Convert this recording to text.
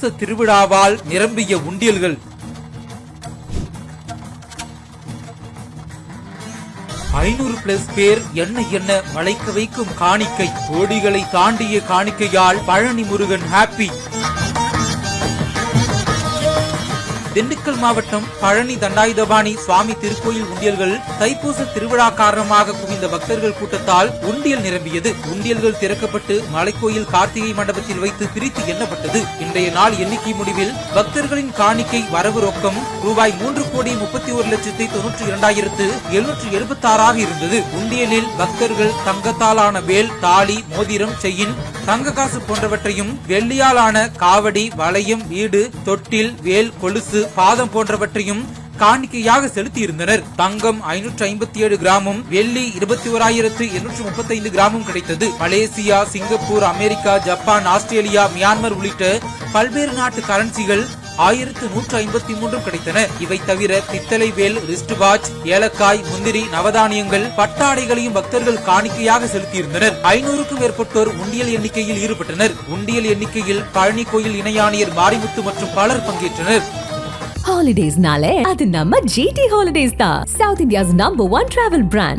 தைப்பூச திருவிழாவால் நிரம்பிய உண்டியல்கள். 500+ பேர் எண்ண மலைக்க வைக்கும் காணிக்கை. கோடிகளை தாண்டிய காணிக்கையால் பழனி முருகன் ஹாப்பி. திண்டுக்கல் மாவட்டம் பழனி தண்டாயுதபாணி சுவாமி திருக்கோயில் உண்டியல்கள் தைப்பூச திருவிழா காரணமாக குவிந்த பக்தர்கள் கூட்டத்தால் உண்டியல் நிரம்பியது. உண்டியல்கள் திறக்கப்பட்டு மலைக்கோயில் கார்த்திகை மண்டபத்தில் வைத்து பிரித்து எண்ணப்பட்டது. இன்றைய நாள் எண்ணிக்கை முடிவில் பக்தர்களின் காணிக்கை வரவு ரொக்கம் ரூபாய் 3,31,92,776 இருந்தது. உண்டியலில் பக்தர்கள் தங்கத்தாலான வேல், தாலி, மோதிரம், செயின், தங்க காசு போன்றவற்றையும், வெள்ளியாலான காவடி, வளையம், வீடு, தொட்டில், வேல், கொலுசு, பாதம் போன்றவற்றையும் காணிக்கையாக செலுத்தி இருந்தனர். தங்கம் 557 கிராமும், வெள்ளி 21,835 கிராமும் கிடைத்தது. Malaysia, Singapore, America, Japan, Australia, Myanmar உள்ளிட்ட பல்வேறு நாட்டு கரன்சிகள் 1153 கிடைத்தன. இவை தவிர பித்தளை வேல், ரிஸ்ட் வாட்ச், ஏலக்காய், முந்திரி, நவதானியங்கள், பட்டாடைகளையும் பக்தர்கள் காணிக்கையாக செலுத்தியிருந்தனர். 500க்கும் மேற்பட்டோர் உண்டியல் எண்ணிக்கையில் ஈடுபட்டனர். உண்டியல் எண்ணிக்கையில் பழனி கோயில் இணை ஆணையர் மாரிமுத்து மற்றும் பலர் பங்கேற்றனர். Holidays nale adu namma GT Holidays da, South India's #1 travel brand.